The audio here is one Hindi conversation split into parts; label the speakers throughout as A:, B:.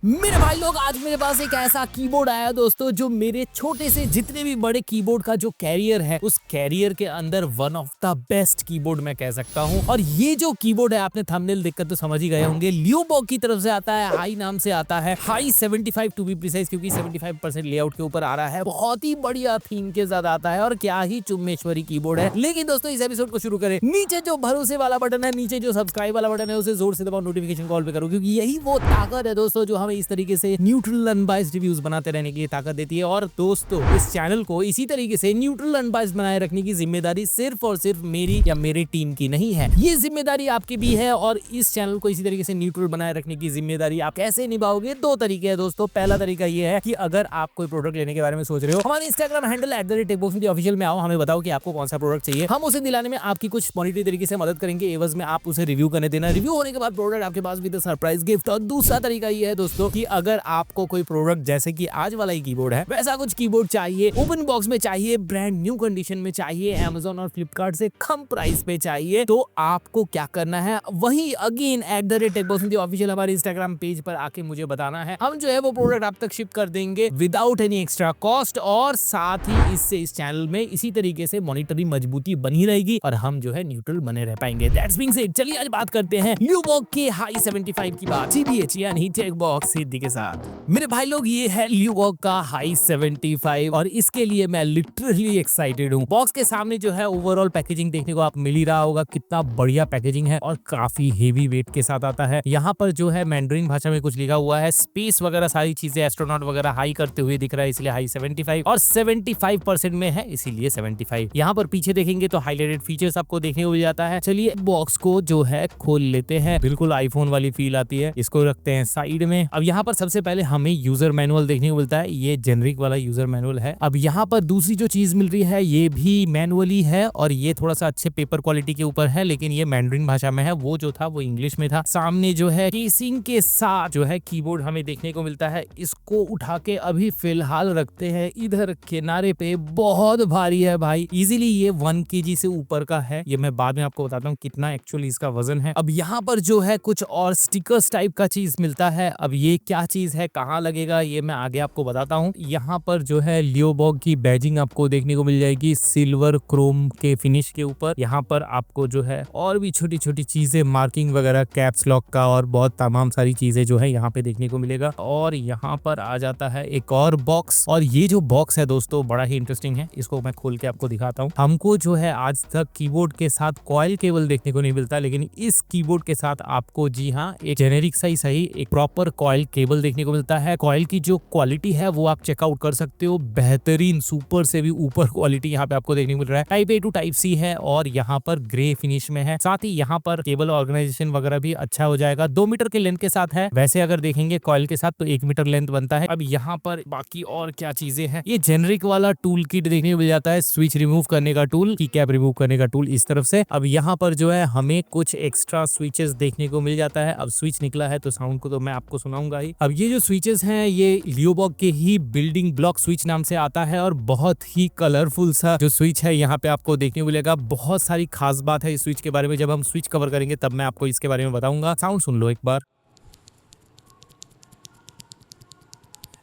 A: मेरे भाई लोग, आज मेरे पास एक ऐसा कीबोर्ड आया दोस्तों जो मेरे छोटे से जितने भी बड़े कीबोर्ड का जो कैरियर है उस कैरियर के अंदर one of the best keyboard मैं कह सकता हूं। और ये जो कीबोर्ड है आपने थंबनेल देखकर तो समझ ही गए होंगे, ल्यूबॉग की तरफ से आता है, हाई नाम से आता है, हाई 75 टू बी प्रिसाइज, क्योंकि 75% लेआउट के ऊपर आ रहा है। बहुत ही बढ़िया थीम के साथ आता है और क्या ही चुम्मेश्वरी कीबोर्ड है। लेकिन दोस्तों इस एपिसोड को शुरू करें, नीचे जो भरोसे वाला बटन है, नीचे जो सब्सक्राइब वाला बटन है उसे जोर से दबाओ, नोटिफिकेशन कॉल पे करो, क्योंकि यही वो ताकत है दोस्तों जो हमें इस तरीके से न्यूट्रल अनबाइस्ड रिव्यूज बनाते रहने की ताकत देती है। और दोस्तों इस चैनल को इसी तरीके से न्यूट्रल अनबाइस्ड बनाए रखने की जिम्मेदारी सिर्फ और सिर्फ मेरी या मेरी टीम की नहीं है, ये जिम्मेदारी आपकी भी है। और इस चैनल को इसी तरीके से न्यूट्रल बनाए रखने की जिम्मेदारी आप कैसे निभाओगे? दो तरीके हैं दोस्तों। पहला तरीका ये है कि अगर आप कोई प्रोडक्ट लेने के बारे में सोच रहे हो, हमारे इंस्टाग्राम हैंडल @techboxmedia में आओ, हमें बताओ कि आपको कौन सा प्रोडक्ट चाहिए, हम उसे दिलाने में आपकी कुछ मॉनिटरी तरीके से मदद करेंगे। एवज में आप उसे रिव्यू करने देना, रिव्यू होने के बाद प्रोडक्ट आपके पास विद सरप्राइज गिफ्ट। और दूसरा तरीका ये है दोस्तों कि अगर आपको कोई प्रोडक्ट जैसे कि आज वाला ही कीबोर्ड है वैसा कुछ कीबोर्ड चाहिए, ओपन बॉक्स में चाहिए, ब्रांड न्यू कंडीशन में चाहिए, Amazon और फ्लिपकार्ट से कम प्राइस पे चाहिए, तो आपको क्या करना है, वही अगेन @techboxmedia ऑफिशियल हमारे इंस्टाग्राम पेज पर आके मुझे बताना है। हम जो है वो प्रोडक्ट आप तक शिप कर देंगे विदाउट एनी एक्स्ट्रा कॉस्ट। और साथ ही इससे इस चैनल में इसी तरीके से मॉनिटरी मजबूती बनी रहेगी और हम जो है न्यूट्रल बने रह पाएंगे। दैट्स बीइंग सेड, चलिए आज बात करते हैं ल्यूबॉग के हाई 75 की बात, TBH यानी टेकबॉक्स सिद्धि के साथ। मेरे भाई लोग, ये है ल्यूबॉग का हाई 75 और इसके लिए मैं लिटरली एक्साइटेड हूँ। बॉक्स के सामने जो है ओवरऑल पैकेजिंग देखने को आप मिल ही रहा होगा, कितना बढ़िया पैकेजिंग है और काफी हेवी वेट के साथ आता है। यहाँ पर जो है मैंड्रिन भाषा में कुछ लिखा हुआ है, स्पेस वगैरह सारी चीजें एस्ट्रोनॉट वगैरह हाई करते हुए दिख रहा है, इसलिए हाई 75 और 75% में है इसीलिए 75। यहाँ पर पीछे देखेंगे तो हाईलाइटेड फीचर्स आपको देखने को मिल जाता है। चलिए बॉक्स को जो है खोल लेते हैं, बिल्कुल आईफोन वाली फील आती है। इसको रखते हैं साइड में। अब यहाँ पर सबसे पहले हमें यूजर मैनुअल देखने को मिलता है, ये जेनरिक वाला यूजर मैनुअल है। अब यहाँ पर दूसरी जो चीज मिल रही है ये भी मैनुअली है और ये थोड़ा सा अच्छे पेपर क्वालिटी के ऊपर है, लेकिन ये मैंड्रिन भाषा में है, वो जो था वो इंग्लिश में था। सामने जो है केसिंग के साथ जो है कीबोर्ड हमें देखने को मिलता है। इसको उठा के अभी फिलहाल रखते हैं इधर किनारे पे, बहुत भारी है भाई, इजीली ये 1 kg से ऊपर का है। ये मैं बाद में आपको बताता हूँ कितना एक्चुअली इसका वजन है। अब यहाँ पर जो है कुछ और स्टिकर्स टाइप का चीज मिलता है। अब ये क्या चीज है, कहाँ लगेगा, ये मैं आगे आपको बताता हूँ। यहाँ पर जो है ल्यूबॉग की बैजिंग आपको देखने को मिल जाएगी सिल्वर क्रोम के फिनिश के ऊपर। यहाँ पर आपको जो है और भी छोटी छोटी चीजें, मार्किंग वगैरह, कैप्स लॉक का और बहुत तमाम सारी चीजें जो है यहाँ पे देखने को मिलेगा। और यहाँ पर आ जाता है एक और बॉक्स, और ये जो बॉक्स है दोस्तों बड़ा ही इंटरेस्टिंग है, इसको मैं खोल के आपको दिखाता हूँ। हमको जो है आज तक कीबोर्ड के साथ कॉइल केबल देखने को नहीं मिलता, लेकिन इस कीबोर्ड के साथ आपको जी हाँ एक जेनेरिक सही एक प्रॉपर कॉइल केबल देखने को मिलता है। कॉइल की जो क्वालिटी है वो आप चेकआउट कर सकते हो, बेहतरीन, सुपर से भी ऊपर क्वालिटी यहाँ पे आपको देखने को मिल रहा है। Type A to type C है और यहाँ पर ग्रे फिनिश में है। साथ ही यहाँ पर केबल ऑर्गेनाइजेशन वगैरह भी अच्छा हो जाएगा। 2 मीटर के लेंथ के साथ है, वैसे अगर देखेंगे कॉइल के साथ तो 1 मीटर लेंथ बनता है। अब यहाँ पर बाकी और क्या चीजें हैं, ये जेनरिक वाला टूल किट देखने को मिल जाता है, स्विच रिमूव करने का टूल, की कैप रिमूव करने का टूल इस तरफ से। अब यहाँ पर जो है हमें कुछ एक्स्ट्रा स्विचेस देखने को मिल जाता है। अब स्विच निकला है तो साउंड को तो मैं आपको सुनाऊंगा ही। अब ये जो स्विचेस हैं ये ल्यूबॉग के ही बिल्डिंग ब्लॉक स्विच नाम से आता है और बहुत ही कलरफुल सा जो स्विच है यहाँ पे आपको देखने को मिलेगा। बहुत सारी खास बात है इस स्विच के बारे में, जब हम स्विच कवर करेंगे तब मैं आपको इसके बारे में बताऊंगा। साउंड सुन लो एक बार,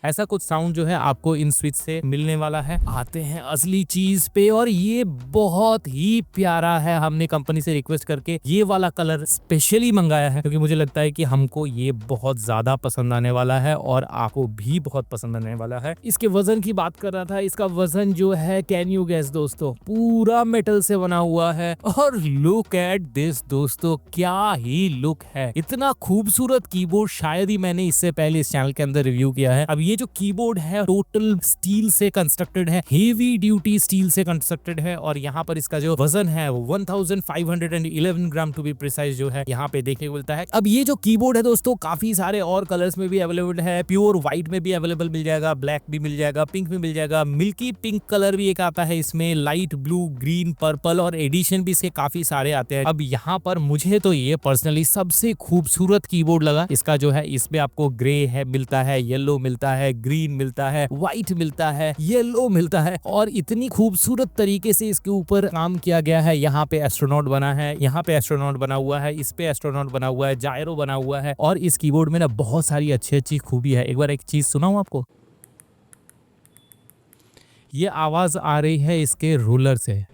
A: ऐसा कुछ साउंड जो है आपको इन स्विच से मिलने वाला है। आते हैं असली चीज पे, और ये बहुत ही प्यारा है। हमने कंपनी से रिक्वेस्ट करके ये वाला कलर स्पेशली मंगाया है, क्योंकि मुझे लगता है कि हमको ये बहुत ज्यादा पसंद आने वाला है और आपको भी बहुत पसंद आने वाला है। इसके वजन की बात कर रहा था, इसका वजन जो है, कैन यू गेस दोस्तों, पूरा मेटल से बना हुआ है। और लुक एट दिस दोस्तों, क्या ही लुक है। इतना खूबसूरत कीबोर्ड शायद ही मैंने इससे पहले इस चैनल के अंदर रिव्यू किया है। अब ये जो कीबोर्ड है टोटल स्टील से कंस्ट्रक्टेड है, हेवी ड्यूटी स्टील से कंस्ट्रक्टेड है। और यहाँ पर इसका जो वजन है 1511 ग्राम टू बी प्रिसाइज जो है यहाँ पे देखने को मिलता है। अब ये जो कीबोर्ड है दोस्तों काफी सारे और कलर्स में भी अवेलेबल है, प्योर व्हाइट में भी अवेलेबल मिल जाएगा, ब्लैक भी मिल जाएगा, पिंक भी मिल जाएगा, मिल्की पिंक कलर भी एक आता है इसमें, लाइट ब्लू, ग्रीन, पर्पल और एडिशन भी इसके काफी सारे आते हैं। अब यहाँ पर मुझे तो ये पर्सनली सबसे खूबसूरत कीबोर्ड लगा। इसका जो है इसमें आपको ग्रे है मिलता है, येलो मिलता है, है, ग्रीन मिलता है, व्हाइट मिलता है, येलो मिलता है और इतनी खूबसूरत तरीके से इसके ऊपर काम किया गया है। यहाँ पे एस्ट्रोनॉट बना है, यहाँ पे एस्ट्रोनॉट बना हुआ है, इस पे एस्ट्रोनॉट बना हुआ है, जायरो बना हुआ है और इस कीबोर्ड में ना बहुत सारी अच्छी अच्छी खूबी है। एक बार एक चीज सुनाऊं आपको, ये आवाज आ रही है इसके रूलर से।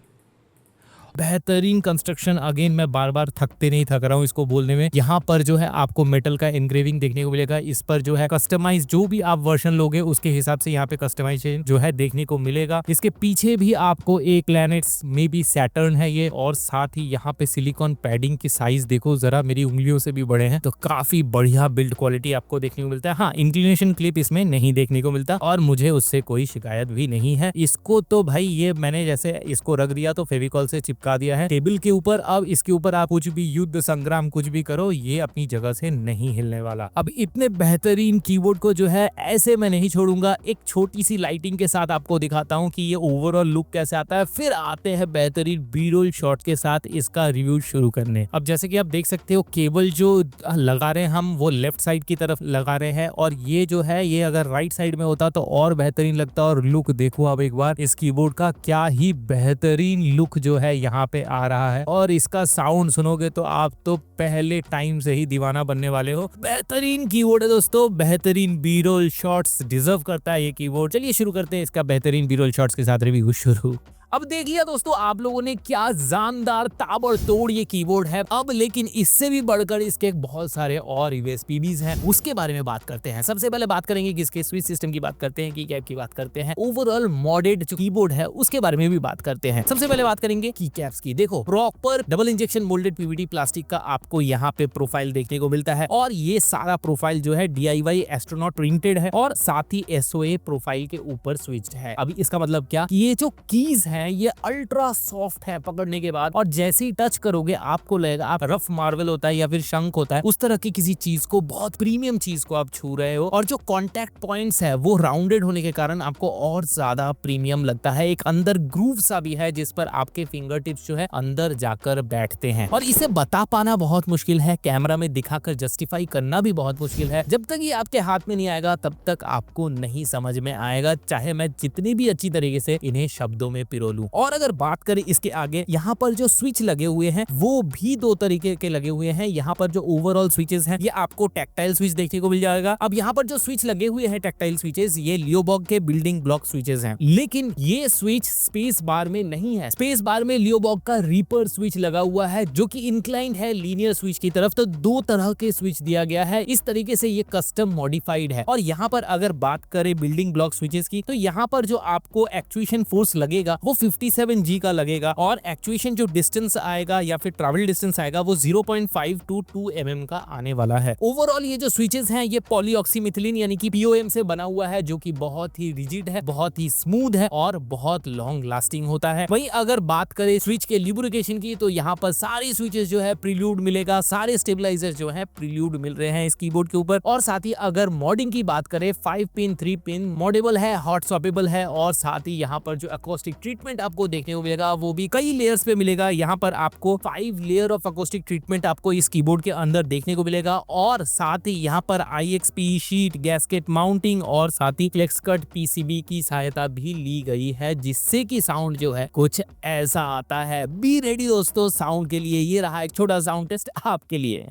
A: बेहतरीन कंस्ट्रक्शन, अगेन मैं बार बार थक रहा हूँ इसको बोलने में। यहाँ पर जो है आपको मेटल का एनग्रेविंग देखने को मिलेगा। इस पर जो है कस्टमाइज, जो भी आप वर्जन लोगे उसके हिसाब से यहाँ पे कस्टमाइजेशन जो है देखने को मिलेगा। इसके पीछे भी आपको एक प्लैनेट्स में भी सैटर्न है ये, और साथ ही यहाँ पे सिलिकॉन पैडिंग की साइज देखो जरा, मेरी उंगलियों से भी बड़े हैं, तो काफी बढ़िया बिल्ड क्वालिटी आपको देखने को मिलता है। हाँ, इंक्लिनेशन क्लिप इसमें नहीं देखने को मिलता और मुझे उससे कोई शिकायत भी नहीं है। इसको तो भाई ये मैंने जैसे इसको रख दिया तो फेविकॉल से चिपका दिया है टेबल के ऊपर। अब इसके ऊपर आप कुछ भी युद्ध संग्राम कुछ भी करो, ये अपनी जगह से नहीं हिलने वाला। अब इतने बेहतरीन कीबोर्ड को जो है ऐसे मैं नहीं छोड़ूंगा, एक छोटी सी लाइटिंग के साथ आपको दिखाता हूं कि ये ओवरऑल लुक कैसे आता है, फिर आते हैं बेहतरीन बी-रोल शॉट के साथ इसका रिव्यू शुरू करने। अब जैसे कि आप देख सकते हो, केबल जो लगा रहे हैं हम वो लेफ्ट साइड की तरफ लगा रहे हैं और ये जो है ये अगर राइट साइड में होता तो और बेहतरीन लगता। और लुक देखो अब एक बार इस कीबोर्ड का, क्या ही बेहतरीन लुक जो है यहाँ पे आ रहा है। और इसका साउंड सुनोगे तो आप तो पहले टाइम से ही दीवाना बनने वाले हो। बेहतरीन कीबोर्ड है दोस्तों, बेहतरीन बी-रोल शॉट्स डिजर्व करता है ये कीबोर्ड। चलिए शुरू करते हैं इसका बेहतरीन बी-रोल शॉट्स के साथ रिव्यू शुरू। अब देख लिया दोस्तों आप लोगों ने क्या जानदार ताबड़तोड़ ये कीबोर्ड है। अब लेकिन इससे भी बढ़कर इसके बहुत सारे और यूएसपीबीज हैं, उसके बारे में बात करते हैं। सबसे पहले बात करेंगे कि इसके स्विच सिस्टम की बात करते हैं, की कैप की बात करते हैं, ओवरऑल मॉडेड जो कीबोर्ड है उसके बारे में भी बात करते हैं। सबसे पहले बात करेंगे की कैप्स की। देखो, proper double injection moulded PVD plastic का आपको यहाँ पे प्रोफाइल देखने को मिलता है और ये सारा प्रोफाइल जो है DIY एस्ट्रोनॉट प्रिंटेड है और साथ ही SOA प्रोफाइल के ऊपर स्विच्ड है। अभी इसका मतलब क्या, ये जो कीज है ये अल्ट्रा सॉफ्ट है पकड़ने के बाद, और जैसे ही टच करोगे आपको लगेगा आप रफ मार्बल होता है या फिर शंख होता है उस तरह की किसी चीज को, बहुत प्रीमियम चीज को आप छू रहे हो। और जो कॉन्टैक्ट पॉइंट्स है वो राउंडेड होने के कारण आपको और ज्यादा प्रीमियम लगता है। एक अंदर ग्रूव सा भी है जिस पर आपके फिंगर टिप्स जो है अंदर जाकर बैठते हैं और इसे बता पाना बहुत मुश्किल है, कैमरा में दिखाकर जस्टिफाई करना भी बहुत मुश्किल है। जब तक ये आपके हाथ में नहीं आएगा तब तक आपको नहीं समझ में आएगा, चाहे मैं जितनी भी अच्छी तरीके से इन्हें शब्दों में पिरो लूं। और अगर बात करें इसके आगे, यहाँ पर जो स्विच लगे हुए हैं वो भी दो तरीके के लगे हुए हैं। यहाँ पर जो ओवरऑल स्विचेस हैं ये आपको टैक्टाइल स्विच देखने को मिल जाएगा। अब यहाँ पर जो स्विच लगे हुए हैं टैक्टाइल स्विचेस, ये लियोबॉग के बिल्डिंग ब्लॉक स्विचेस हैं, लेकिन ये स्विच स्पेस बार में नहीं है। स्पेस बार में लियोबॉग का रीपर स्विच लगा हुआ है जो कि इंक्लाइंड है लीनियर स्विच की तरफ। तो दो तरह के स्विच दिया गया है, इस तरीके से ये कस्टम मॉडिफाइड है। और यहाँ पर अगर बात करें बिल्डिंग ब्लॉक स्विचेस की, तो यहाँ पर जो आपको एक्चुएशन फोर्स लगेगा वो 57G का लगेगा और एक्चुएशन जो डिस्टेंस आएगा या फिर ट्रैवल डिस्टेंस आएगा वो 0.5 to 2 mm का आने वाला है। ओवरऑल ये जो स्विचेस हैं ये पॉलीऑक्सीमिथिलीन यानी कि POM से बना हुआ है जो कि बहुत ही रिजिड है, बहुत ही स्मूथ है और बहुत लॉन्ग लास्टिंग होता है। वहीं अगर बात करें स्विच के ल्यूब्रिकेशन की, तो यहाँ पर सारी स्विचेस जो है प्रील्यूड मिलेगा, सारे स्टेबलाइजर जो है प्रील्यूड मिल रहे हैं इस कीबोर्ड के ऊपर। और साथ ही अगर मॉडिंग की बात करें, 5 पिन 3 पिन मॉडेबल है, हॉट स्वैपेबल है और साथ ही यहाँ पर जो अकोस्टिक ट्रीटमेंट आपको देखने को मिलेगा वो भी कई लेयर्स पे मिलेगा। यहाँ पर आपको 5 लेयर ऑफ अकोस्टिक ट्रीटमेंट आपको इस कीबोर्ड के अंदर देखने को मिलेगा और साथ ही यहाँ पर IXP शीट, गैस्केट माउंटिंग और साथ ही फ्लेक्स कट PCB की सहायता भी ली गई है, जिससे कि साउंड जो है कुछ ऐसा आता है। बी रेडी दोस्तों साउंड के लिए। ये रहा एक छोटा साउंड टेस्ट आपके लिए।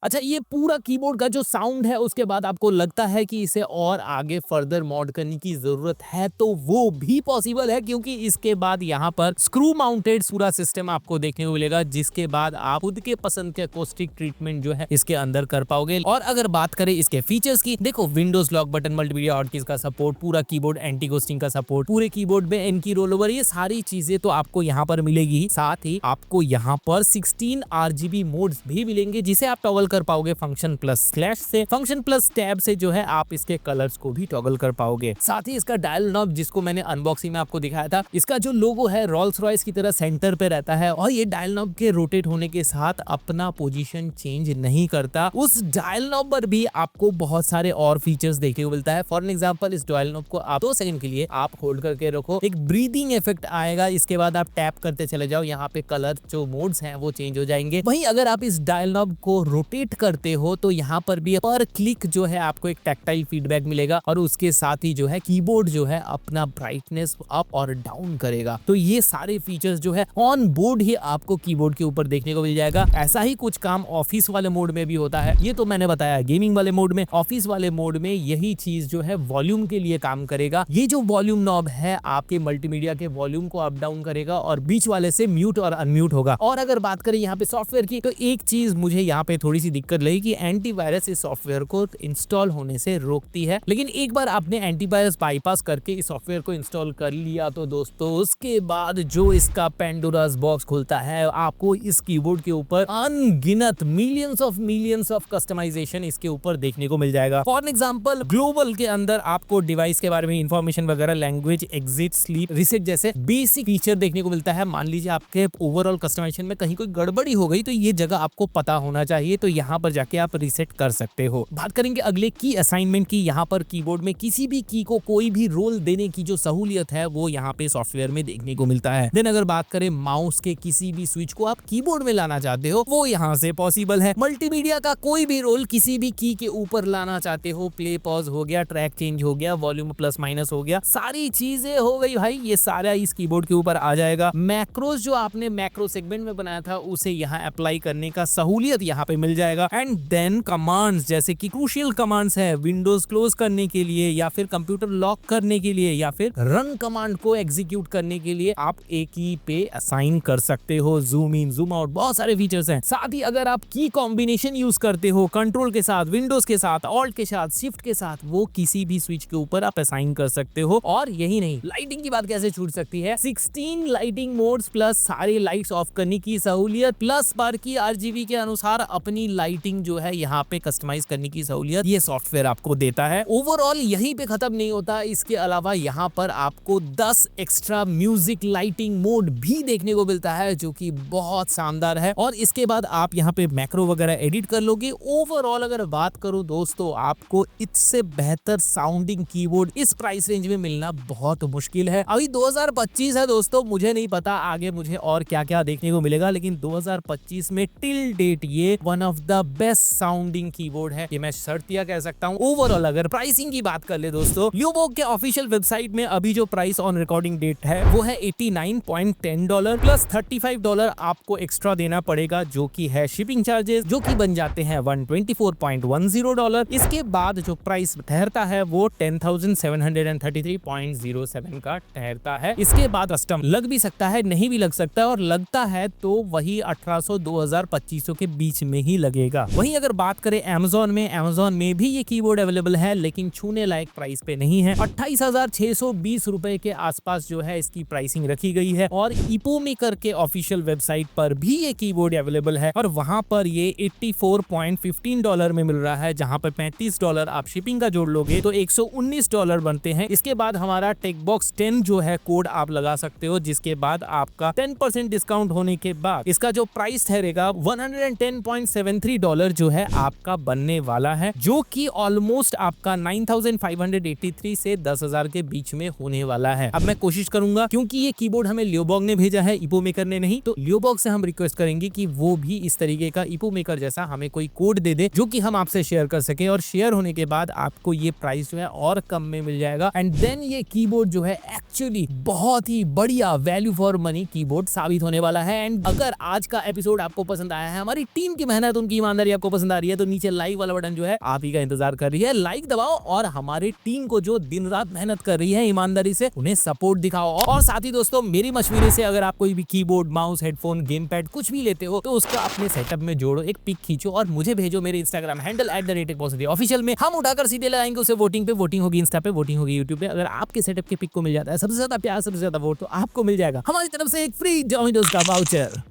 A: अच्छा, ये पूरा कीबोर्ड का जो साउंड है उसके बाद आपको लगता है कि इसे और आगे फर्दर मॉड करने की जरूरत है तो वो भी पॉसिबल है, क्योंकि इसके बाद यहाँ पर स्क्रू माउंटेड पूरा सिस्टम आपको देखने को मिलेगा, जिसके बाद आप खुद के पसंद के अकोस्टिक ट्रीटमेंट जो है इसके अंदर कर पाओगे। और अगर बात करें इसके फीचर्स की, देखो Windows lock button, multimedia hotkeys का सपोर्ट, पूरा कीबोर्ड एंटी घोस्टिंग का सपोर्ट, पूरे कीबोर्ड में एन की रोल ओवर, ये सारी चीजें तो आपको यहाँ पर मिलेगी। साथ ही आपको यहाँ पर 16 RGB मोड्स भी मिलेंगे, जिसे आप टॉगल कर पाओगे फंक्शन प्लस स्लैश से। फंक्शन प्लस टैब से जो है आप इसके कलर्स को भी टॉगल कर पाओगे। साथ ही इसका डायल नॉब, जिसको मैंने अनबॉक्सिंग में आपको दिखाया था, इसका जो लोगो है रोल्स रॉयस की तरह सेंटर पे रहता है और ये डायल नॉब के रोटेट होने के साथ अपना पोजीशन चेंज नहीं करता। उस डायल नॉब पर भी आपको बहुत सारे और फीचर्स देखने को मिलता है। फॉर एग्जांपल, इस डायल नॉब को आप 2 सेकंड के लिए आप होल्ड करके रखो, एक ब्रीदिंग इफेक्ट आएगा। इसके बाद आप टैप करते चले जाओ, यहाँ पे कलर जो मोड्स हैं वो चेंज हो जाएंगे। वहीं अगर आप इस डायल नॉब को रोटेट करते हो तो यहाँ पर भी पर क्लिक जो है आपको एक टैक्टाइल फीडबैक मिलेगा और उसके साथ ही जो है कीबोर्ड जो है अपना ब्राइटनेस अप और डाउन करेगा। तो ये सारे फीचर्स जो है ऑन बोर्ड ही आपको कीबोर्ड के ऊपर देखने को मिल जाएगा। ऐसा ही कुछ काम ऑफिस वाले मोड में भी होता है, ये तो मैंने बताया गेमिंग वाले मोड में। ऑफिस वाले मोड में यही चीज जो है वॉल्यूम के लिए काम करेगा। ये जो वॉल्यूम नॉब है आपके मल्टीमीडिया के वॉल्यूम को अप डाउन करेगा और बीच वाले से म्यूट और अनम्यूट होगा। और अगर बात करें यहाँ पे सॉफ्टवेयर की, तो एक चीज मुझे यहाँ पे थोड़ी सी दिक्कत लगी कि एंटीवायरस इस सॉफ्टवेयर को इंस्टॉल होने से रोकती है। लेकिन एक बार आपने एंटीवायरस बाईपास करके इस सॉफ्टवेयर को इंस्टॉल कर लिया तो दोस्तों उसके बाद जो इसका पेंडोरास बॉक्स खुलता है, आपको इस कीबोर्ड के ऊपर अनगिनत मिलियंस ऑफ कस्टमाइजेशन इसके ऊपर देखने को मिल जाएगा। फॉर एग्जांपल, ग्लोबल के अंदर आपको डिवाइस के बारे में इंफॉर्मेशन वगैरह, लैंग्वेज, एग्जिट, स्लीप, रीसेट जैसे बेसिक फीचर देखने को मिलता है। मान लीजिए आपके ओवरऑल कस्टमाइजेशन में कहीं कोई गड़बड़ी हो गई तो ये जगह आपको पता होना चाहिए, तो यहाँ पर जाके आप रीसेट कर सकते हो। बात करेंगे अगले की असाइनमेंट की। यहाँ पर कीबोर्ड में किसी भी की को कोई भी रोल देने की जो सहूलियत है वो यहाँ पे सॉफ्टवेयर में देखने को मिलता है। देन अगर बात करें माउस के किसी भी स्विच को आप कीबोर्ड में लाना चाहते हो वो यहाँ से पॉसिबल है। मल्टीमीडिया का कोई भी रोल किसी भी की के ऊपर लाना चाहते हो, प्ले पॉज हो गया, ट्रैक चेंज हो गया, वॉल्यूम प्लस माइनस हो गया, सारी चीजें हो गई भाई, ये सारा इस कीबोर्ड के ऊपर आ जाएगा। मैक्रोस जो आपने मैक्रो सेगमेंट में बनाया था उसे यहाँ अप्लाई करने का सहूलियत यहाँ पे मिल जाएगा। एंड देन कमांड्स, जैसे कि क्रूशियल कमांड्स है विंडोज क्लोज करने के लिए या फिर कंप्यूटर लॉक करने के लिए या फिर रन कमांड को एग्जीक्यूट करने के लिए आप एक की पे असाइन कर सकते हो। जूम इन, जूम आउट, बहुत सारे फीचर्स हैं। साथ ही अगर आप की कॉम्बिनेशन यूज करते हो कंट्रोल के साथ, विंडोज के साथ, ऑल्ट के साथ, शिफ्ट के साथ, वो किसी भी स्विच के ऊपर आप असाइन कर सकते हो। और यही नहीं, लाइटिंग की बात कैसे छूट सकती है, 16 लाइटिंग मोड्स प्लस सारे लाइट्स ऑफ करने की सहूलियत प्लस पर की RGB के अनुसार अपनी लाइटिंग जो है यहाँ पे कस्टमाइज करने की सहूलियत ये सॉफ्टवेयर आपको देता है। ओवरऑल यहीं पे खत्म नहीं होता, इसके अलावा यहाँ पर आपको 10 एक्स्ट्रा म्यूजिक लाइटिंग मोड भी देखने को मिलता है जो कि बहुत शानदार है। और इसके बाद आप यहाँ पे मैक्रो वगैरह एडिट कर लोगे। ओवरऑल अगर बात करूं दोस्तों, आपको इससे बेहतर साउंडिंग कीबोर्ड इस प्राइस रेंज में मिलना बहुत मुश्किल है। अभी 2025 है दोस्तों, मुझे नहीं पता आगे मुझे और क्या क्या देखने को मिलेगा, लेकिन 2025 में टिल डेट ये one of the best sounding keyboard है, ये मैं शर्तिया कह सकता हूँ। ओवरऑल अगर प्राइसिंग की बात कर ले दोस्तों, ल्यूबॉग के ऑफिशियल वेबसाइट में अभी जो प्राइस ऑन रिकॉर्डिंग डेट है वो है $89.10 प्लस $35 आपको एक्स्ट्रा देना पड़ेगा, जो कि है शिपिंग चार्जेस, जो कि बन जाते हैं $124.10। इसके बाद जो प्राइस ठहरता है वो $10,733.07 का ठहरता है। इसके बाद कस्टम लग भी सकता है, नहीं भी लग सकता है, और लगता है तो वही 1800 2000 के बीच में ही लगेगा। वहीं अगर बात करें अमेज़न में भी ये कीबोर्ड अवेलेबल है, लेकिन छूने लायक प्राइस पे नहीं है। 28,620 रुपए के आसपास जो है इसकी प्राइसिंग रखी गई है। और इपोमेकर के ऑफिशियल वेबसाइट पर भी ये कीबोर्ड अवेलेबल है और वहां पर ये $84.15 में मिल रहा है, जहां पर $35 आप शिपिंग का जोड़ लोगे तो $119 बनते हैं। इसके बाद हमारा टेकबॉक्स 10 जो है कोड आप लगा सकते हो, जिसके बाद आपका 10% डिस्काउंट होने के बाद इसका जो प्राइस ठहरेगा $110.73 जो है आपका बनने वाला है, जो कि ऑलमोस्ट आपका 9,583 से 10,000 के बीच में होने वाला है। अब मैं कोशिश करूंगा, क्योंकि ये कीबोर्ड हमें ल्यूबॉग ने भेजा है, इपोमेकर ने नहीं, तो ल्यूबॉग से हम रिक्वेस्ट करेंगे कि वो भी इस तरीके का इपोमेकर जैसा हमें कोई कोड दे दे, जो कि हम आपसे शेयर कर सके, और शेयर होने के बाद आपको ये प्राइस जो है और कम में मिल जाएगा। एंड देन ये कीबोर्ड जो है एक्चुअली बहुत ही बढ़िया वैल्यू फॉर मनी कीबोर्ड साबित होने वाला है। एंड अगर आज का एपिसोड आपको पसंद आया है, हमारी टीम की मेहनत उन की ईमानदारी आपको पसंद आ रही है तो नीचे लाइक वाला बटन जो है आप ही का इंतजार कर रही है, लाइक दबाओ और हमारी टीम को जो दिन रात मेहनत कर रही है ईमानदारी से उन्हें सपोर्ट दिखाओ। और साथ ही दोस्तों मेरी मशवरे से अगर आप कोई भी keyboard, mouse, headphone, game pad कुछ भी लेते हो तो उसका अपने सेटअप में जोड़ो, एक पिक खींचो और मुझे भेजो मेरे इंस्टाग्राम हैंडल @techpositive में। हम उठाकर सीधे लगाएंगे उसे वोटिंग पे। वोटिंग होगी इंस्टा पे, वोटिंग होगी यूट्यूब पे। अगर आपके सेटअप के पिक को मिल जाता है सबसे ज्यादा प्यार, सबसे ज्यादा वोट, तो आपको मिल जाएगा हमारी तरफ से एक फ्री डोमिनोज का वाउचर।